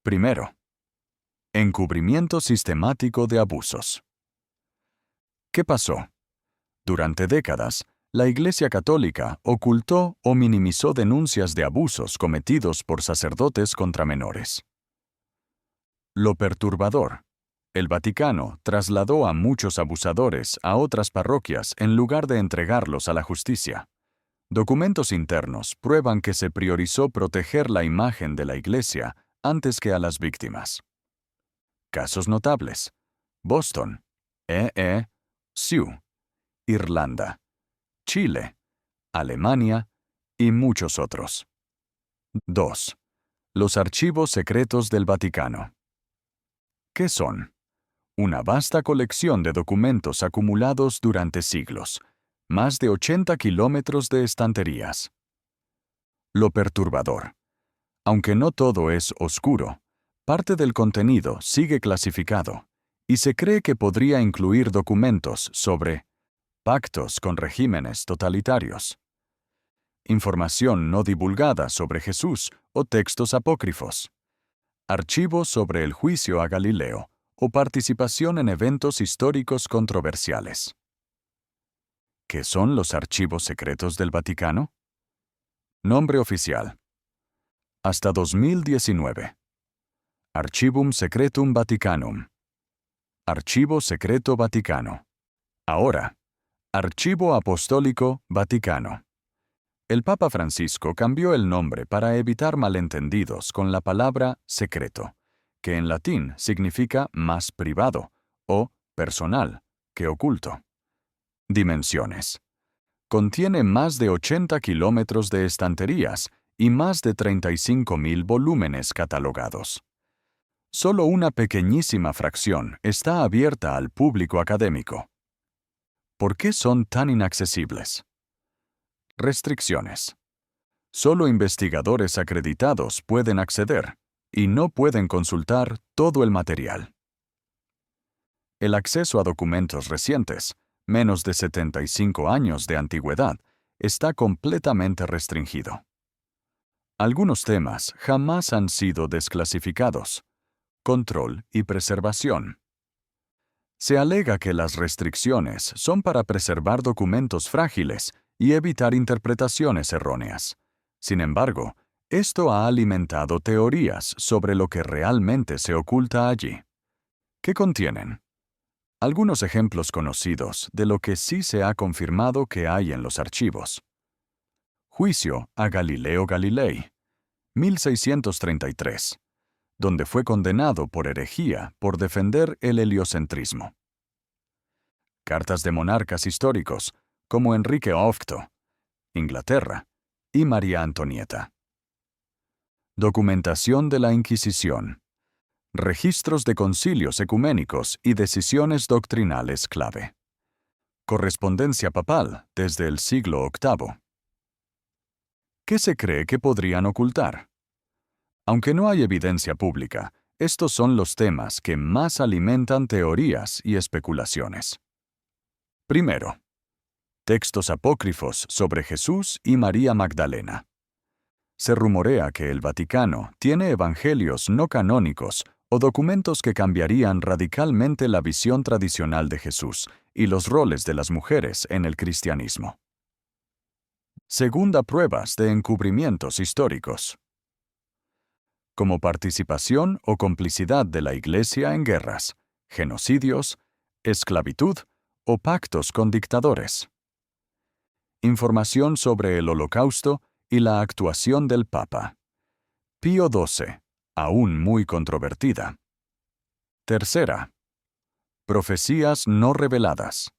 Primero, encubrimiento sistemático de abusos. ¿Qué pasó? Durante décadas, la Iglesia Católica ocultó o minimizó denuncias de abusos cometidos por sacerdotes contra menores. Lo perturbador: el Vaticano trasladó a muchos abusadores a otras parroquias en lugar de entregarlos a la justicia. Documentos internos prueban que se priorizó proteger la imagen de la Iglesia antes que a las víctimas. Casos notables: Boston, Sioux, Irlanda, Chile, Alemania y muchos otros. 2. Los archivos secretos del Vaticano. ¿Qué son? Una vasta colección de documentos acumulados durante siglos, más de 80 kilómetros de estanterías. Lo perturbador: aunque no todo es oscuro, parte del contenido sigue clasificado, y se cree que podría incluir documentos sobre pactos con regímenes totalitarios, información no divulgada sobre Jesús o textos apócrifos, archivos sobre el juicio a Galileo o participación en eventos históricos controversiales. ¿Qué son los archivos secretos del Vaticano? Nombre oficial: hasta 2019. Archivum Secretum Vaticanum. Archivo Secreto Vaticano. Ahora, Archivo Apostólico Vaticano. El Papa Francisco cambió el nombre para evitar malentendidos con la palabra secreto, que en latín significa más privado o personal que oculto. Dimensiones: contiene más de 80 kilómetros de estanterías y más de 35.000 volúmenes catalogados. Solo una pequeñísima fracción está abierta al público académico. ¿Por qué son tan inaccesibles? Restricciones: solo investigadores acreditados pueden acceder y no pueden consultar todo el material. El acceso a documentos recientes, menos de 75 años de antigüedad, está completamente restringido. Algunos temas jamás han sido desclasificados. Control y preservación. Se alega que las restricciones son para preservar documentos frágiles y evitar interpretaciones erróneas. Sin embargo, esto ha alimentado teorías sobre lo que realmente se oculta allí. ¿Qué contienen? Algunos ejemplos conocidos de lo que sí se ha confirmado que hay en los archivos. Juicio a Galileo Galilei, 1633, donde fue condenado por herejía por defender el heliocentrismo. Cartas de monarcas históricos, como Enrique VIII, Inglaterra, y María Antonieta. Documentación de la Inquisición. Registros de concilios ecuménicos y decisiones doctrinales clave. Correspondencia papal desde el siglo VIII. ¿Qué se cree que podrían ocultar? Aunque no hay evidencia pública, estos son los temas que más alimentan teorías y especulaciones. Primero, textos apócrifos sobre Jesús y María Magdalena. Se rumorea que el Vaticano tiene evangelios no canónicos o documentos que cambiarían radicalmente la visión tradicional de Jesús y los roles de las mujeres en el cristianismo. Segunda, pruebas de encubrimientos históricos. Como participación o complicidad de la Iglesia en guerras, genocidios, esclavitud o pactos con dictadores. Información sobre el Holocausto y la actuación del Papa. Pío XII, aún muy controvertida. Tercera, profecías no reveladas.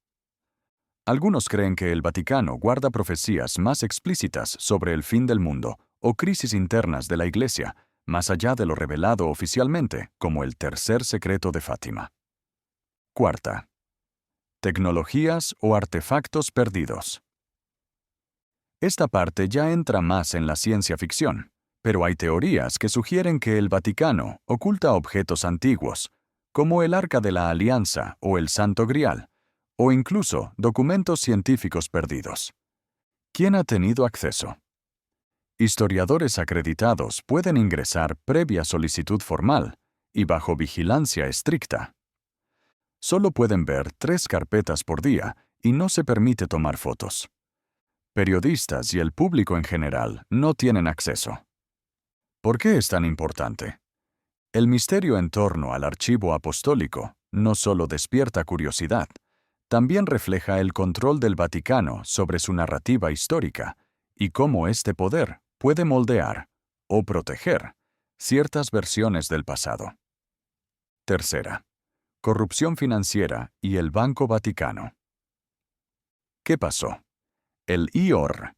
Algunos creen que el Vaticano guarda profecías más explícitas sobre el fin del mundo o crisis internas de la Iglesia, más allá de lo revelado oficialmente, como el tercer secreto de Fátima. Cuarta, tecnologías o artefactos perdidos. Esta parte ya entra más en la ciencia ficción, pero hay teorías que sugieren que el Vaticano oculta objetos antiguos, como el Arca de la Alianza o el Santo Grial, o incluso documentos científicos perdidos. ¿Quién ha tenido acceso? Historiadores acreditados pueden ingresar previa solicitud formal y bajo vigilancia estricta. Solo pueden ver 3 carpetas por día y no se permite tomar fotos. Periodistas y el público en general no tienen acceso. ¿Por qué es tan importante? El misterio en torno al archivo apostólico no solo despierta curiosidad, también refleja el control del Vaticano sobre su narrativa histórica y cómo este poder puede moldear o proteger ciertas versiones del pasado. Tercera, corrupción financiera y el Banco Vaticano. ¿Qué pasó? El IOR,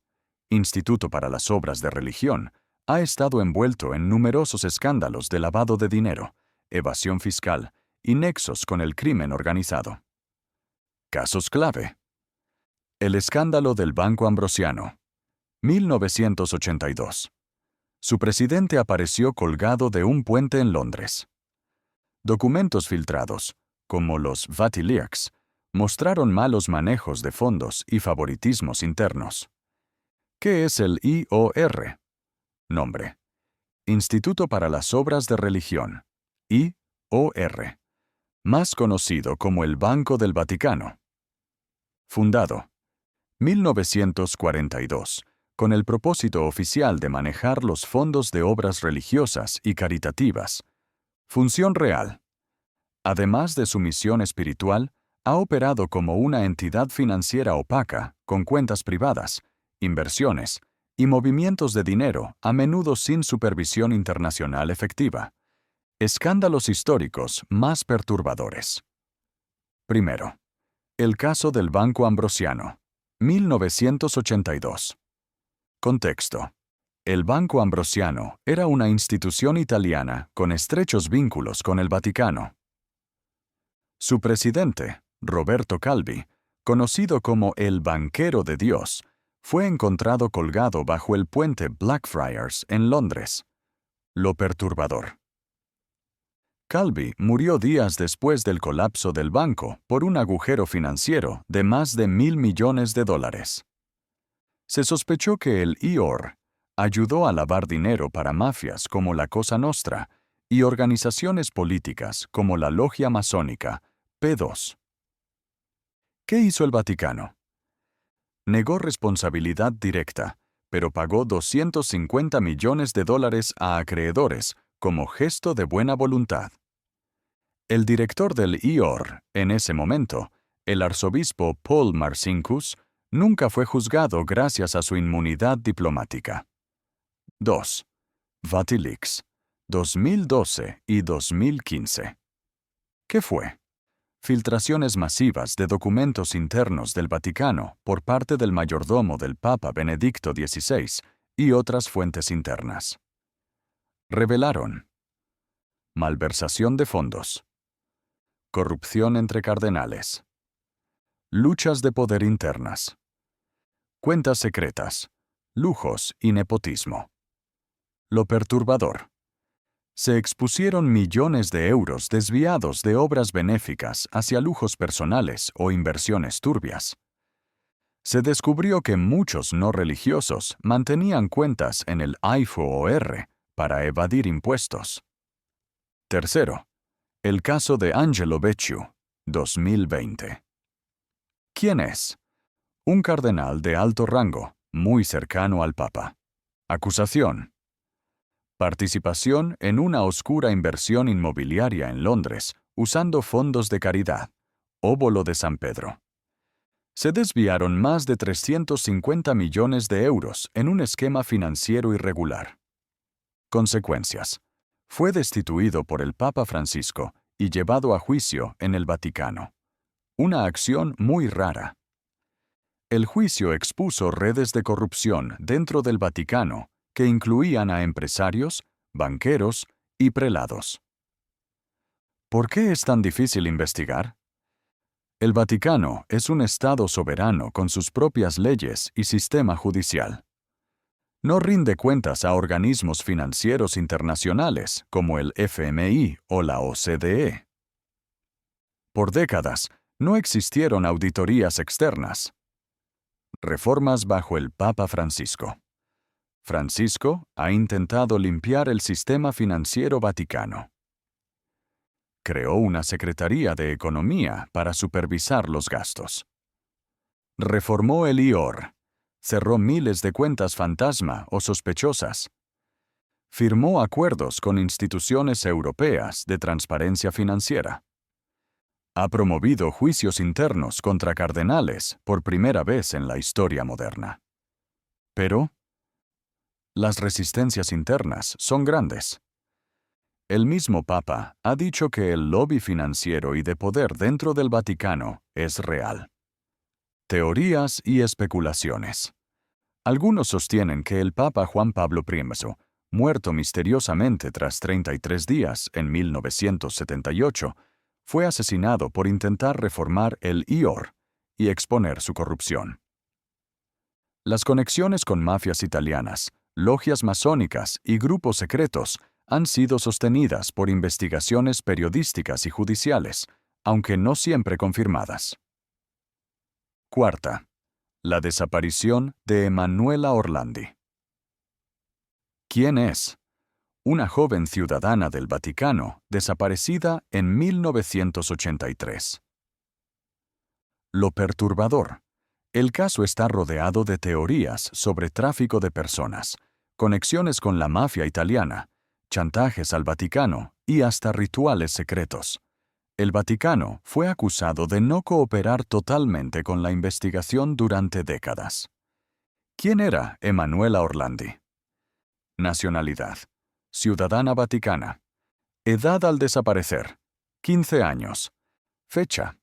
Instituto para las Obras de Religión, ha estado envuelto en numerosos escándalos de lavado de dinero, evasión fiscal y nexos con el crimen organizado. Casos clave. El escándalo del Banco Ambrosiano, 1982. Su presidente apareció colgado de un puente en Londres. Documentos filtrados, como los VatiLeaks, mostraron malos manejos de fondos y favoritismos internos. ¿Qué es el IOR? Nombre: Instituto para las Obras de Religión, IOR, más conocido como el Banco del Vaticano. Fundado 1942, con el propósito oficial de manejar los fondos de obras religiosas y caritativas. Función real. Además de su misión espiritual, ha operado como una entidad financiera opaca, con cuentas privadas, inversiones y movimientos de dinero a menudo sin supervisión internacional efectiva. Escándalos históricos más perturbadores. Primero, el caso del Banco Ambrosiano, 1982. Contexto. El Banco Ambrosiano era una institución italiana con estrechos vínculos con el Vaticano. Su presidente, Roberto Calvi, conocido como el banquero de Dios, fue encontrado colgado bajo el puente Blackfriars en Londres. Lo perturbador. Calvi murió días después del colapso del banco por un agujero financiero de más de $1.000 millones. Se sospechó que el IOR ayudó a lavar dinero para mafias como la Cosa Nostra y organizaciones políticas como la Logia Masónica, P2. ¿Qué hizo el Vaticano? Negó responsabilidad directa, pero pagó $250 millones a acreedores como gesto de buena voluntad. El director del IOR, en ese momento, el arzobispo Paul Marcinkus, nunca fue juzgado gracias a su inmunidad diplomática. 2. VatiLeaks, 2012 y 2015. ¿Qué fue? Filtraciones masivas de documentos internos del Vaticano por parte del mayordomo del Papa Benedicto XVI y otras fuentes internas. Revelaron: malversación de fondos, corrupción entre cardenales, luchas de poder internas, cuentas secretas, lujos y nepotismo. Lo perturbador: se expusieron millones de euros desviados de obras benéficas hacia lujos personales o inversiones turbias. Se descubrió que muchos no religiosos mantenían cuentas en el IFOR para evadir impuestos. Tercero, el caso de Angelo Becciu, 2020. ¿Quién es? Un cardenal de alto rango, muy cercano al Papa. Acusación: participación en una oscura inversión inmobiliaria en Londres usando fondos de caridad, óbolo de San Pedro. Se desviaron más de 350 millones de euros en un esquema financiero irregular. Consecuencias: fue destituido por el Papa Francisco y llevado a juicio en el Vaticano. Una acción muy rara. El juicio expuso redes de corrupción dentro del Vaticano que incluían a empresarios, banqueros y prelados. ¿Por qué es tan difícil investigar? El Vaticano es un Estado soberano con sus propias leyes y sistema judicial. No rinde cuentas a organismos financieros internacionales como el FMI o la OCDE. Por décadas, no existieron auditorías externas. Reformas bajo el Papa Francisco. Francisco ha intentado limpiar el sistema financiero vaticano. Creó una Secretaría de Economía para supervisar los gastos. Reformó el IOR. Cerró miles de cuentas fantasma o sospechosas. Firmó acuerdos con instituciones europeas de transparencia financiera. Ha promovido juicios internos contra cardenales por primera vez en la historia moderna. Pero las resistencias internas son grandes. El mismo Papa ha dicho que el lobby financiero y de poder dentro del Vaticano es real. Teorías y especulaciones. Algunos sostienen que el Papa Juan Pablo I, muerto misteriosamente tras 33 días en 1978, fue asesinado por intentar reformar el IOR y exponer su corrupción. Las conexiones con mafias italianas, logias masónicas y grupos secretos han sido sostenidas por investigaciones periodísticas y judiciales, aunque no siempre confirmadas. Cuarta. La desaparición de Emanuela Orlandi. ¿Quién es? Una joven ciudadana del Vaticano desaparecida en 1983. Lo perturbador. El caso está rodeado de teorías sobre tráfico de personas, conexiones con la mafia italiana, chantajes al Vaticano y hasta rituales secretos. El Vaticano fue acusado de no cooperar totalmente con la investigación durante décadas. ¿Quién era Emanuela Orlandi? Nacionalidad: ciudadana vaticana. Edad al desaparecer: 15 años. Fecha: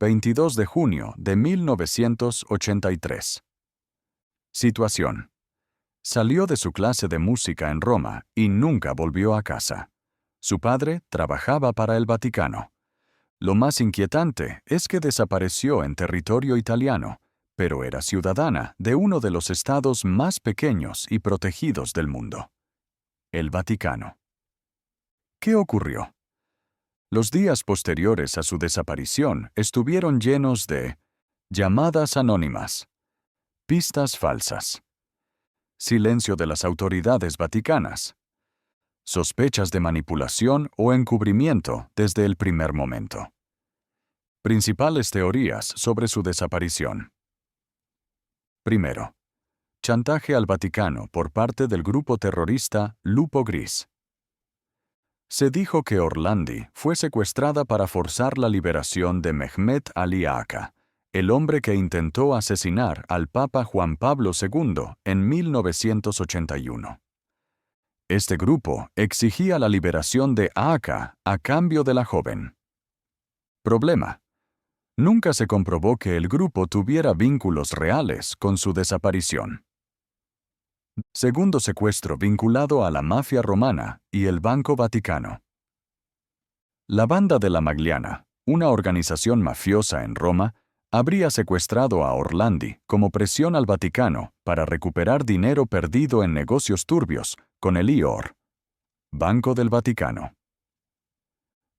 22 de junio de 1983. Situación: salió de su clase de música en Roma y nunca volvió a casa. Su padre trabajaba para el Vaticano. Lo más inquietante es que desapareció en territorio italiano, pero era ciudadana de uno de los estados más pequeños y protegidos del mundo: el Vaticano. ¿Qué ocurrió? Los días posteriores a su desaparición estuvieron llenos de llamadas anónimas, pistas falsas, silencio de las autoridades vaticanas, sospechas de manipulación o encubrimiento desde el primer momento. Principales teorías sobre su desaparición. Primero, chantaje al Vaticano por parte del grupo terrorista Lupo Gris. Se dijo que Orlandi fue secuestrada para forzar la liberación de Mehmet Ali Aka, el hombre que intentó asesinar al Papa Juan Pablo II en 1981. Este grupo exigía la liberación de Aka a cambio de la joven. Problema: nunca se comprobó que el grupo tuviera vínculos reales con su desaparición. Segundo secuestro vinculado a la mafia romana y el Banco Vaticano. La Banda de la Magliana, una organización mafiosa en Roma, habría secuestrado a Orlandi como presión al Vaticano para recuperar dinero perdido en negocios turbios con el IOR, Banco del Vaticano.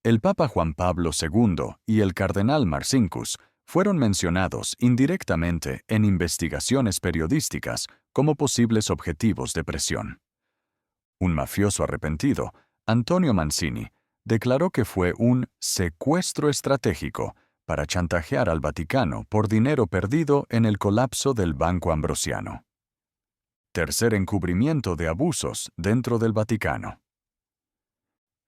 El Papa Juan Pablo II y el cardenal Marcinkus fueron mencionados indirectamente en investigaciones periodísticas como posibles objetivos de presión. Un mafioso arrepentido, Antonio Mancini, declaró que fue un secuestro estratégico para chantajear al Vaticano por dinero perdido en el colapso del Banco Ambrosiano. Tercer encubrimiento de abusos dentro del Vaticano.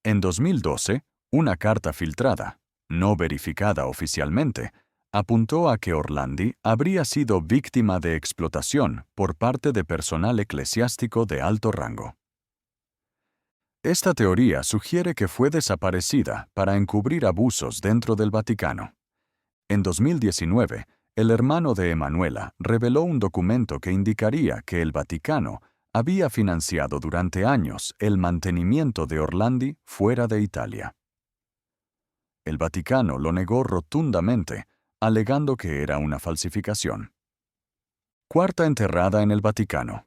En 2012, una carta filtrada, no verificada oficialmente, apuntó a que Orlandi habría sido víctima de explotación por parte de personal eclesiástico de alto rango. Esta teoría sugiere que fue desaparecida para encubrir abusos dentro del Vaticano. En 2019, el hermano de Emanuela reveló un documento que indicaría que el Vaticano había financiado durante años el mantenimiento de Orlandi fuera de Italia. El Vaticano lo negó rotundamente, alegando que era una falsificación. Cuarta enterrada en el Vaticano.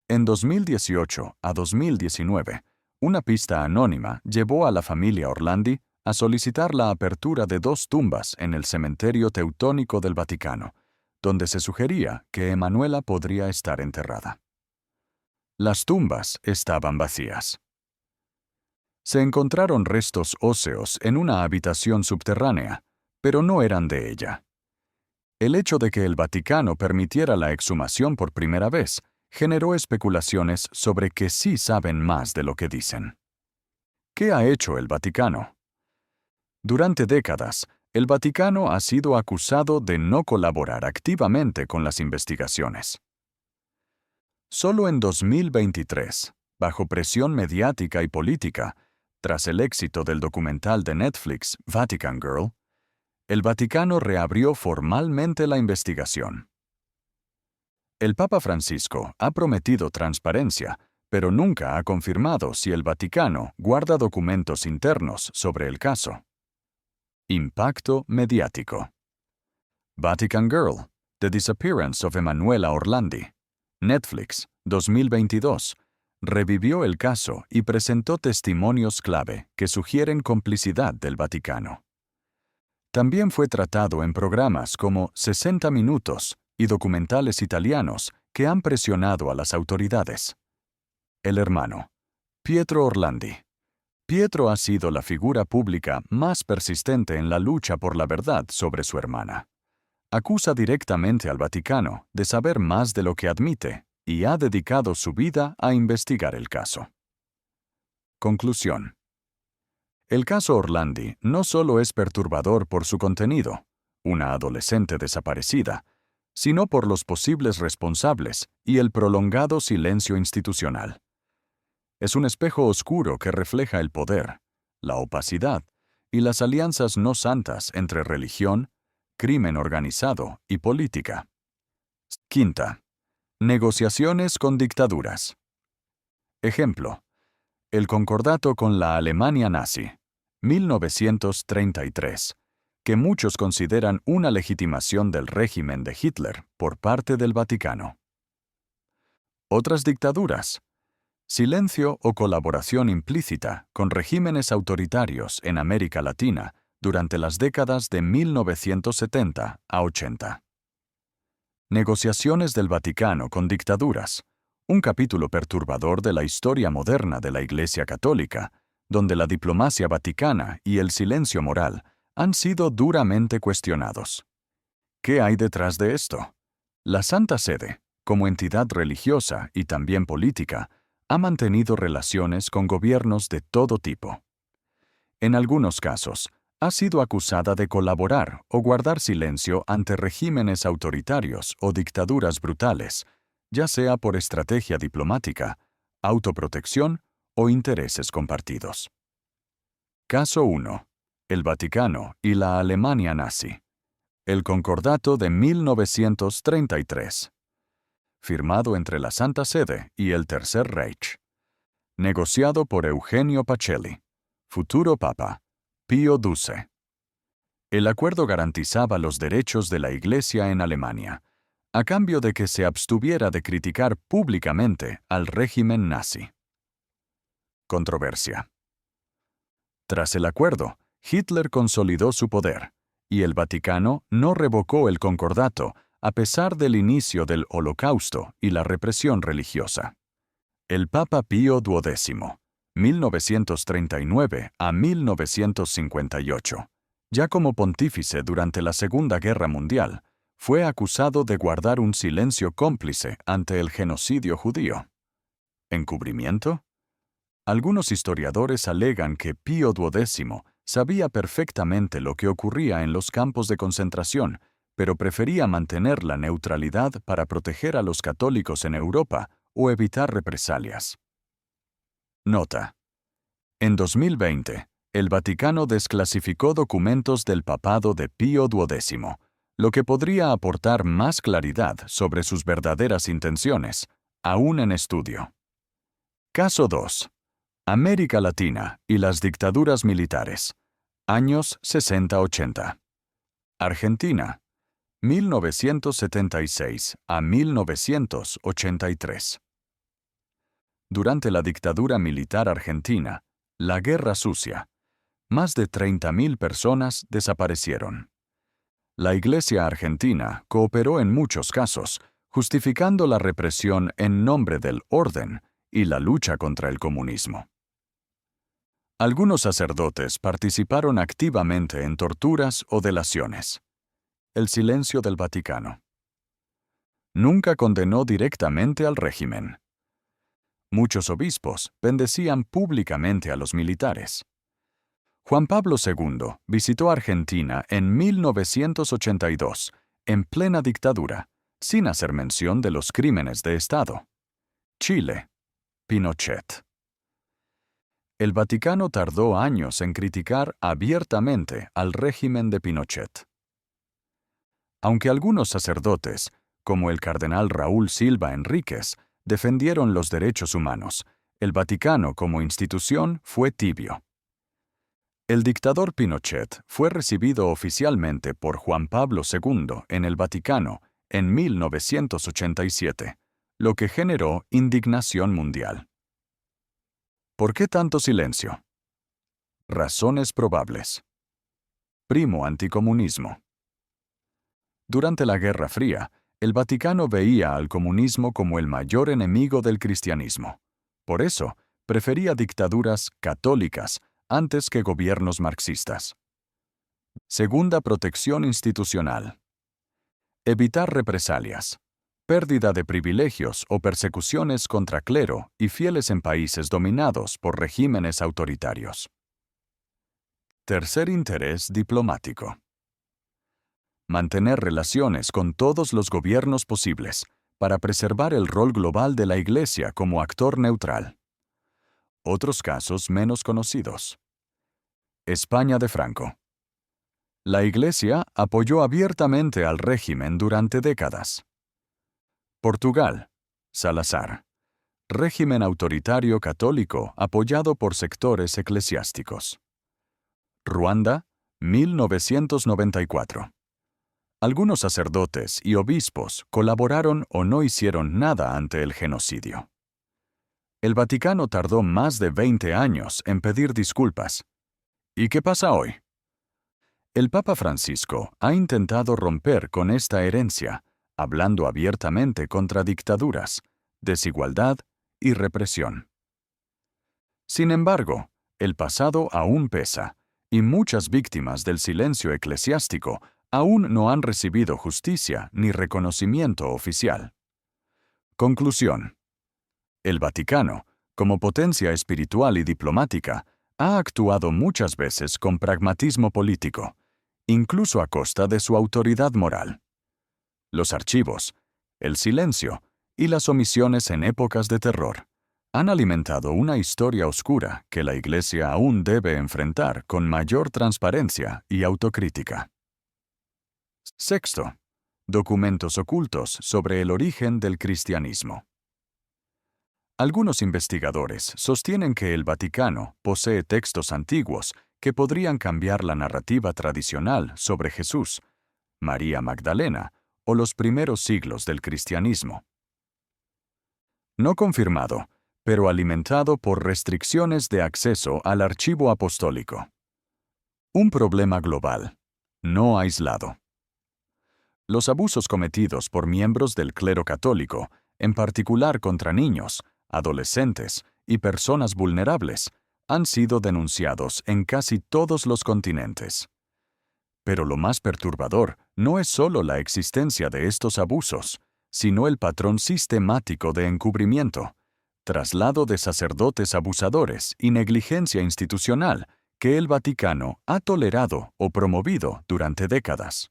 En 2018 a 2019, una pista anónima llevó a la familia Orlandi a solicitar la apertura de 2 tumbas en el cementerio teutónico del Vaticano, donde se sugería que Emanuela podría estar enterrada. Las tumbas estaban vacías. Se encontraron restos óseos en una habitación subterránea, pero no eran de ella. El hecho de que el Vaticano permitiera la exhumación por primera vez generó especulaciones sobre que sí saben más de lo que dicen. ¿Qué ha hecho el Vaticano? Durante décadas, el Vaticano ha sido acusado de no colaborar activamente con las investigaciones. Solo en 2023, bajo presión mediática y política, tras el éxito del documental de Netflix Vatican Girl, el Vaticano reabrió formalmente la investigación. El Papa Francisco ha prometido transparencia, pero nunca ha confirmado si el Vaticano guarda documentos internos sobre el caso. Impacto mediático. Vatican Girl, The Disappearance of Emanuela Orlandi. Netflix, 2022. Revivió el caso y presentó testimonios clave que sugieren complicidad del Vaticano. También fue tratado en programas como 60 Minutos y documentales italianos que han presionado a las autoridades. El hermano, Pietro Orlandi. Pietro ha sido la figura pública más persistente en la lucha por la verdad sobre su hermana. Acusa directamente al Vaticano de saber más de lo que admite y ha dedicado su vida a investigar el caso. Conclusión. El caso Orlandi no solo es perturbador por su contenido, una adolescente desaparecida, sino por los posibles responsables y el prolongado silencio institucional. Es un espejo oscuro que refleja el poder, la opacidad y las alianzas no santas entre religión, crimen organizado y política. Quinta. Negociaciones con dictaduras. Ejemplo. El concordato con la Alemania nazi, 1933, que muchos consideran una legitimación del régimen de Hitler por parte del Vaticano. Otras dictaduras. Silencio o colaboración implícita con regímenes autoritarios en América Latina durante las décadas de 1970 a 80. Negociaciones del Vaticano con dictaduras, un capítulo perturbador de la historia moderna de la Iglesia Católica, donde la diplomacia vaticana y el silencio moral han sido duramente cuestionados. ¿Qué hay detrás de esto? La Santa Sede, como entidad religiosa y también política, ha mantenido relaciones con gobiernos de todo tipo. En algunos casos, ha sido acusada de colaborar o guardar silencio ante regímenes autoritarios o dictaduras brutales, ya sea por estrategia diplomática, autoprotección o intereses compartidos. Caso 1. El Vaticano y la Alemania nazi. El Concordato de 1933. Firmado entre la Santa Sede y el Tercer Reich. Negociado por Eugenio Pacelli, futuro Papa, Pío XII. El acuerdo garantizaba los derechos de la Iglesia en Alemania, a cambio de que se abstuviera de criticar públicamente al régimen nazi. Controversia. Tras el acuerdo, Hitler consolidó su poder, y el Vaticano no revocó el concordato a pesar del inicio del Holocausto y la represión religiosa. El Papa Pío XII, 1939 a 1958, ya como pontífice durante la Segunda Guerra Mundial, fue acusado de guardar un silencio cómplice ante el genocidio judío. ¿Encubrimiento? Algunos historiadores alegan que Pío XII sabía perfectamente lo que ocurría en los campos de concentración, pero prefería mantener la neutralidad para proteger a los católicos en Europa o evitar represalias. Nota. En 2020, el Vaticano desclasificó documentos del papado de Pío XII, lo que podría aportar más claridad sobre sus verdaderas intenciones, aún en estudio. Caso 2. América Latina y las dictaduras militares. Años 60-80. Argentina, 1976 a 1983. Durante la dictadura militar argentina, la Guerra Sucia, más de 30.000 personas desaparecieron. La Iglesia argentina cooperó en muchos casos, justificando la represión en nombre del orden y la lucha contra el comunismo. Algunos sacerdotes participaron activamente en torturas o delaciones. El silencio del Vaticano. Nunca condenó directamente al régimen. Muchos obispos bendecían públicamente a los militares. Juan Pablo II visitó Argentina en 1982, en plena dictadura, sin hacer mención de los crímenes de Estado. Chile. Pinochet. El Vaticano tardó años en criticar abiertamente al régimen de Pinochet. Aunque algunos sacerdotes, como el cardenal Raúl Silva Enríquez, defendieron los derechos humanos, el Vaticano como institución fue tibio. El dictador Pinochet fue recibido oficialmente por Juan Pablo II en el Vaticano en 1987, lo que generó indignación mundial. ¿Por qué tanto silencio? Razones probables. Primo anticomunismo. Durante la Guerra Fría, el Vaticano veía al comunismo como el mayor enemigo del cristianismo. Por eso, prefería dictaduras católicas antes que gobiernos marxistas. Segunda protección institucional. Evitar represalias. Pérdida de privilegios o persecuciones contra clero y fieles en países dominados por regímenes autoritarios. Tercer interés diplomático. Mantener relaciones con todos los gobiernos posibles para preservar el rol global de la Iglesia como actor neutral. Otros casos menos conocidos. España de Franco. La Iglesia apoyó abiertamente al régimen durante décadas. Portugal. Salazar. Régimen autoritario católico apoyado por sectores eclesiásticos. Ruanda, 1994. Algunos sacerdotes y obispos colaboraron o no hicieron nada ante el genocidio. El Vaticano tardó más de 20 años en pedir disculpas. ¿Y qué pasa hoy? El Papa Francisco ha intentado romper con esta herencia, hablando abiertamente contra dictaduras, desigualdad y represión. Sin embargo, el pasado aún pesa, y muchas víctimas del silencio eclesiástico aún no han recibido justicia ni reconocimiento oficial. Conclusión. El Vaticano, como potencia espiritual y diplomática, ha actuado muchas veces con pragmatismo político, incluso a costa de su autoridad moral. Los archivos, el silencio y las omisiones en épocas de terror han alimentado una historia oscura que la Iglesia aún debe enfrentar con mayor transparencia y autocrítica. Sexto, documentos ocultos sobre el origen del cristianismo. Algunos investigadores sostienen que el Vaticano posee textos antiguos que podrían cambiar la narrativa tradicional sobre Jesús, María Magdalena o los primeros siglos del cristianismo. No confirmado, pero alimentado por restricciones de acceso al archivo apostólico. Un problema global, no aislado. Los abusos cometidos por miembros del clero católico, en particular contra niños, adolescentes y personas vulnerables, han sido denunciados en casi todos los continentes. Pero lo más perturbador no es solo la existencia de estos abusos, sino el patrón sistemático de encubrimiento, traslado de sacerdotes abusadores y negligencia institucional que el Vaticano ha tolerado o promovido durante décadas.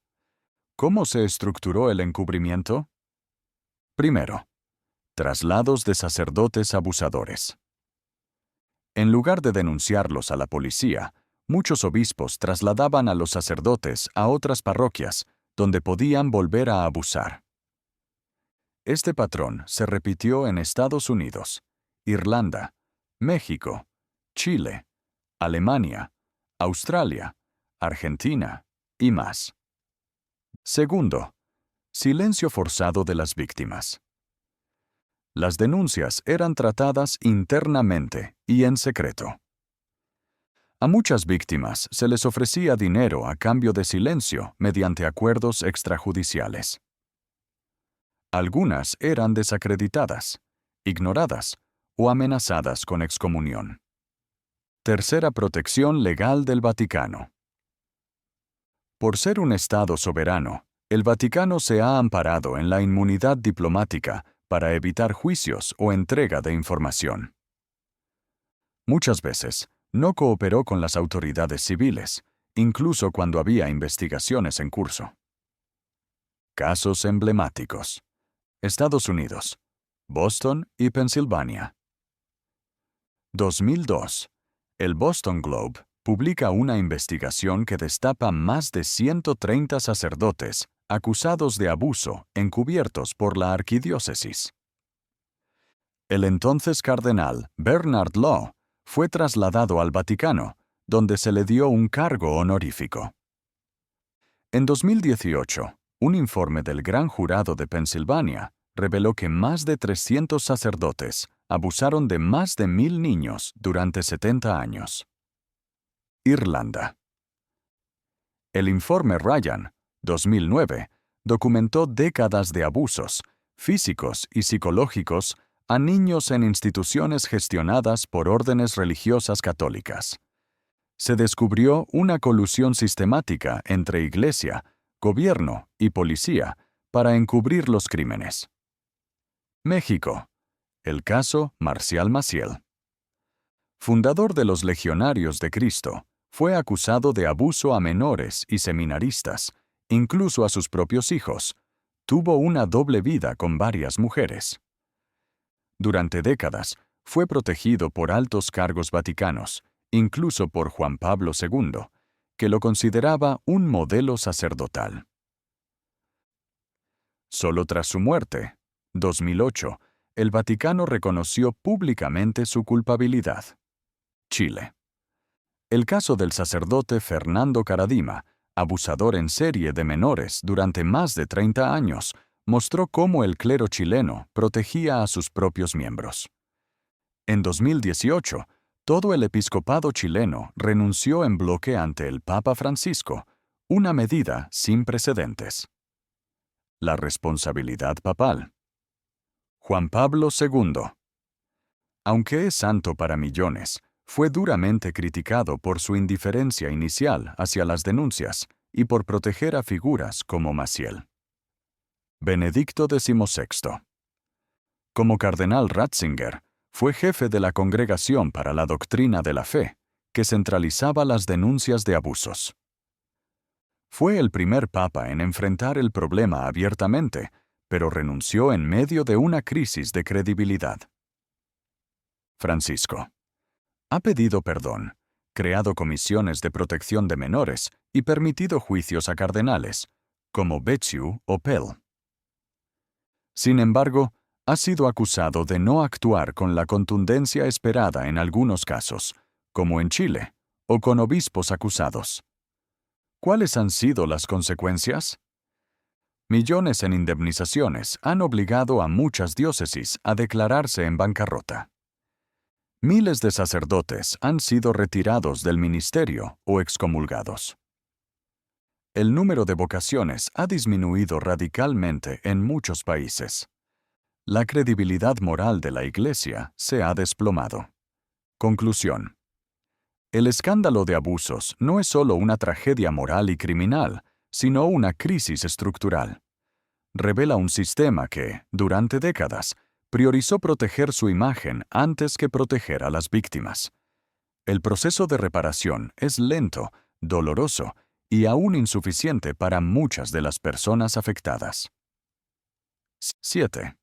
¿Cómo se estructuró el encubrimiento? Primero, traslados de sacerdotes abusadores. En lugar de denunciarlos a la policía, muchos obispos trasladaban a los sacerdotes a otras parroquias, donde podían volver a abusar. Este patrón se repitió en Estados Unidos, Irlanda, México, Chile, Alemania, Australia, Argentina y más. Segundo, silencio forzado de las víctimas. Las denuncias eran tratadas internamente y en secreto. A muchas víctimas se les ofrecía dinero a cambio de silencio mediante acuerdos extrajudiciales. Algunas eran desacreditadas, ignoradas o amenazadas con excomunión. Tercera protección legal del Vaticano. Por ser un Estado soberano, el Vaticano se ha amparado en la inmunidad diplomática para evitar juicios o entrega de información. Muchas veces, no cooperó con las autoridades civiles, incluso cuando había investigaciones en curso. Casos emblemáticos. Estados Unidos, Boston y Pensilvania. 2002. El Boston Globe publica una investigación que destapa más de 130 sacerdotes acusados de abuso encubiertos por la arquidiócesis. El entonces cardenal Bernard Law fue trasladado al Vaticano, donde se le dio un cargo honorífico. En 2018, un informe del Gran Jurado de Pensilvania reveló que más de 300 sacerdotes abusaron de más de 1,000 niños durante 70 años. Irlanda. El informe Ryan, 2009, documentó décadas de abusos físicos y psicológicos a niños en instituciones gestionadas por órdenes religiosas católicas. Se descubrió una colusión sistemática entre iglesia, gobierno y policía para encubrir los crímenes. México. El caso Marcial Maciel. Fundador de los Legionarios de Cristo, fue acusado de abuso a menores y seminaristas, incluso a sus propios hijos. Tuvo una doble vida con varias mujeres. Durante décadas, fue protegido por altos cargos vaticanos, incluso por Juan Pablo II, que lo consideraba un modelo sacerdotal. Solo tras su muerte, 2008, el Vaticano reconoció públicamente su culpabilidad. Chile. El caso del sacerdote Fernando Karadima, abusador en serie de menores durante más de 30 años, mostró cómo el clero chileno protegía a sus propios miembros. En 2018, todo el episcopado chileno renunció en bloque ante el Papa Francisco, una medida sin precedentes. La responsabilidad papal. Juan Pablo II. Aunque es santo para millones, fue duramente criticado por su indiferencia inicial hacia las denuncias y por proteger a figuras como Maciel. Benedicto XVI. Como cardenal Ratzinger, fue jefe de la Congregación para la Doctrina de la Fe, que centralizaba las denuncias de abusos. Fue el primer papa en enfrentar el problema abiertamente, pero renunció en medio de una crisis de credibilidad. Francisco. Ha pedido perdón, creado comisiones de protección de menores y permitido juicios a cardenales, como Becciu o Pell. Sin embargo, ha sido acusado de no actuar con la contundencia esperada en algunos casos, como en Chile, o con obispos acusados. ¿Cuáles han sido las consecuencias? Millones en indemnizaciones han obligado a muchas diócesis a declararse en bancarrota. Miles de sacerdotes han sido retirados del ministerio o excomulgados. El número de vocaciones ha disminuido radicalmente en muchos países. La credibilidad moral de la Iglesia se ha desplomado. Conclusión. El escándalo de abusos no es solo una tragedia moral y criminal, sino una crisis estructural. Revela un sistema que, durante décadas, priorizó proteger su imagen antes que proteger a las víctimas. El proceso de reparación es lento, doloroso y aún insuficiente para muchas de las personas afectadas. 7.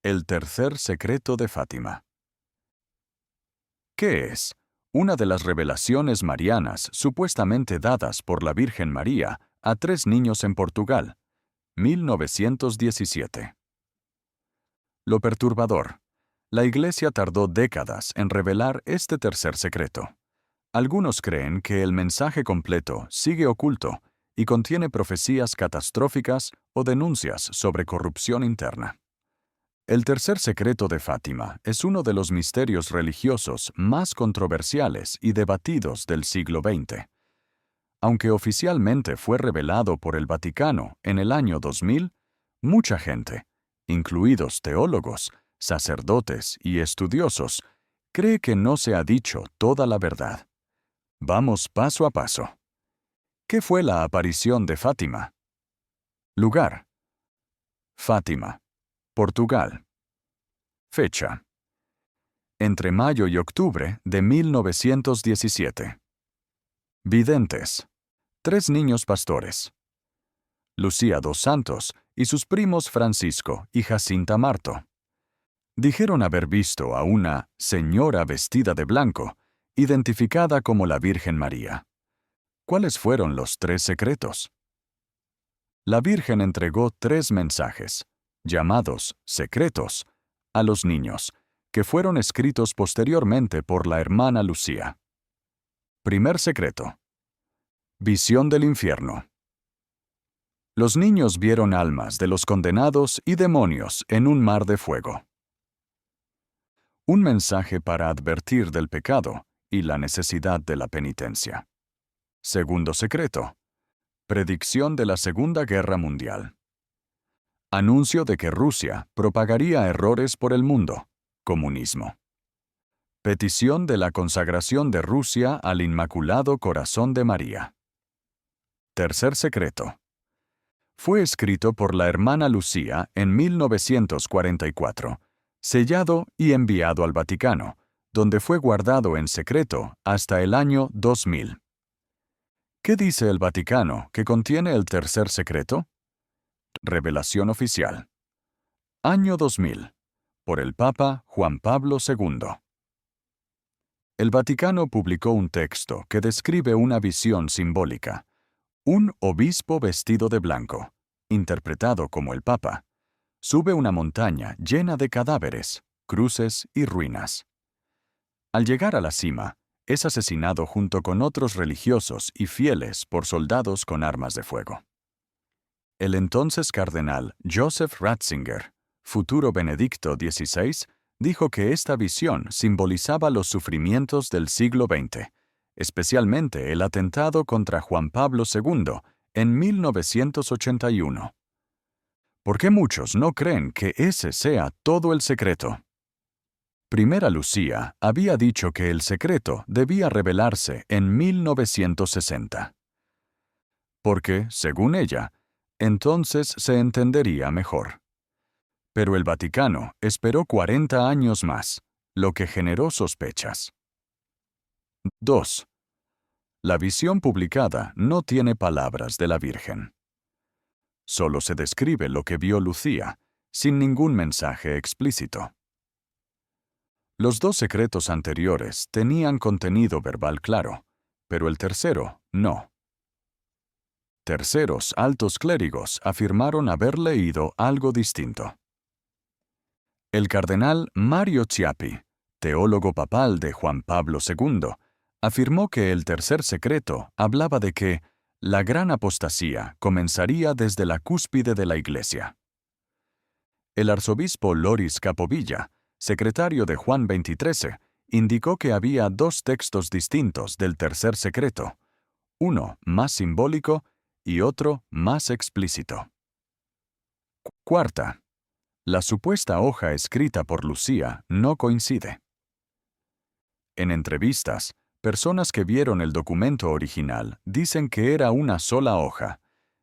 El tercer secreto de Fátima. ¿Qué es? Una de las revelaciones marianas supuestamente dadas por la Virgen María a 3 niños en Portugal, 1917. Lo perturbador. La Iglesia tardó décadas en revelar este tercer secreto. Algunos creen que el mensaje completo sigue oculto y contiene profecías catastróficas o denuncias sobre corrupción interna. El tercer secreto de Fátima es uno de los misterios religiosos más controversiales y debatidos del siglo XX. Aunque oficialmente fue revelado por el Vaticano en el año 2000, mucha gente, incluidos teólogos, sacerdotes y estudiosos, cree que no se ha dicho toda la verdad. Vamos paso a paso. ¿Qué fue la aparición de Fátima? Lugar: Fátima, Portugal. Fecha: entre mayo y octubre de 1917. Videntes: 3 niños pastores. Lucía dos Santos y sus primos Francisco y Jacinta Marto. Dijeron haber visto a una señora vestida de blanco, identificada como la Virgen María. ¿Cuáles fueron los 3 secretos? La Virgen entregó 3 mensajes, llamados secretos, a los niños, que fueron escritos posteriormente por la hermana Lucía. Primer secreto: visión del infierno. Los niños vieron almas de los condenados y demonios en un mar de fuego. Un mensaje para advertir del pecado y la necesidad de la penitencia. Segundo secreto: predicción de la Segunda Guerra Mundial. Anuncio de que Rusia propagaría errores por el mundo. Comunismo. Petición de la consagración de Rusia al Inmaculado Corazón de María. Tercer secreto. Fue escrito por la hermana Lucía en 1944, sellado y enviado al Vaticano, donde fue guardado en secreto hasta el año 2000. ¿Qué dice el Vaticano que contiene el tercer secreto? Revelación oficial. Año 2000. Por el Papa Juan Pablo II. El Vaticano publicó un texto que describe una visión simbólica. Un obispo vestido de blanco, interpretado como el Papa, sube una montaña llena de cadáveres, cruces y ruinas. Al llegar a la cima, es asesinado junto con otros religiosos y fieles por soldados con armas de fuego. El entonces cardenal Joseph Ratzinger, futuro Benedicto XVI, dijo que esta visión simbolizaba los sufrimientos del siglo XX, especialmente el atentado contra Juan Pablo II en 1981. ¿Por qué muchos no creen que ese sea todo el secreto? Primera Lucía había dicho que el secreto debía revelarse en 1960. Porque, según ella, entonces se entendería mejor. Pero el Vaticano esperó 40 años más, lo que generó sospechas. 2. La visión publicada no tiene palabras de la Virgen. Solo se describe lo que vio Lucía, sin ningún mensaje explícito. Los 2 secretos anteriores tenían contenido verbal claro, pero el tercero no. Terceros altos clérigos afirmaron haber leído algo distinto. El cardenal Mario Chiappi, teólogo papal de Juan Pablo II, afirmó que el tercer secreto hablaba de que la gran apostasía comenzaría desde la cúspide de la Iglesia. El arzobispo Loris Capovilla, secretario de Juan XXIII, indicó que había 2 textos distintos del tercer secreto, uno más simbólico y otro más explícito. Cuarta. La supuesta hoja escrita por Lucía no coincide. En entrevistas, personas que vieron el documento original dicen que era una sola hoja,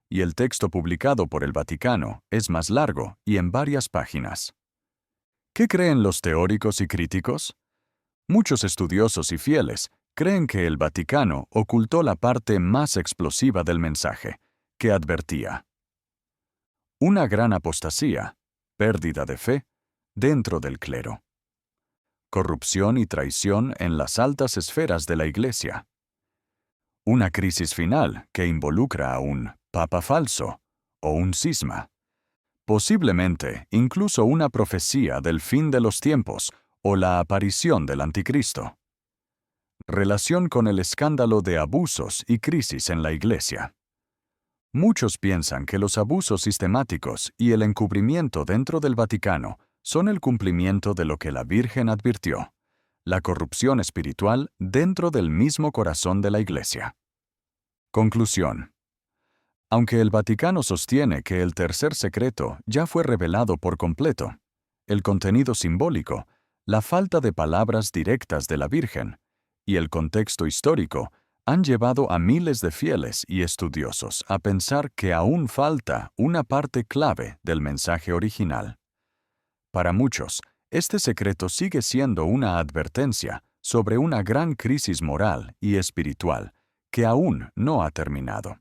y el texto publicado por el Vaticano es más largo y en varias páginas. ¿Qué creen los teóricos y críticos? Muchos estudiosos y fieles creen que el Vaticano ocultó la parte más explosiva del mensaje, que advertía: una gran apostasía, pérdida de fe, dentro del clero. Corrupción y traición en las altas esferas de la Iglesia. Una crisis final que involucra a un papa falso o un cisma. Posiblemente incluso una profecía del fin de los tiempos o la aparición del anticristo. Relación con el escándalo de abusos y crisis en la Iglesia. Muchos piensan que los abusos sistemáticos y el encubrimiento dentro del Vaticano son el cumplimiento de lo que la Virgen advirtió: la corrupción espiritual dentro del mismo corazón de la Iglesia. Conclusión. Aunque el Vaticano sostiene que el tercer secreto ya fue revelado por completo, el contenido simbólico, la falta de palabras directas de la Virgen y el contexto histórico han llevado a miles de fieles y estudiosos a pensar que aún falta una parte clave del mensaje original. Para muchos, este secreto sigue siendo una advertencia sobre una gran crisis moral y espiritual que aún no ha terminado.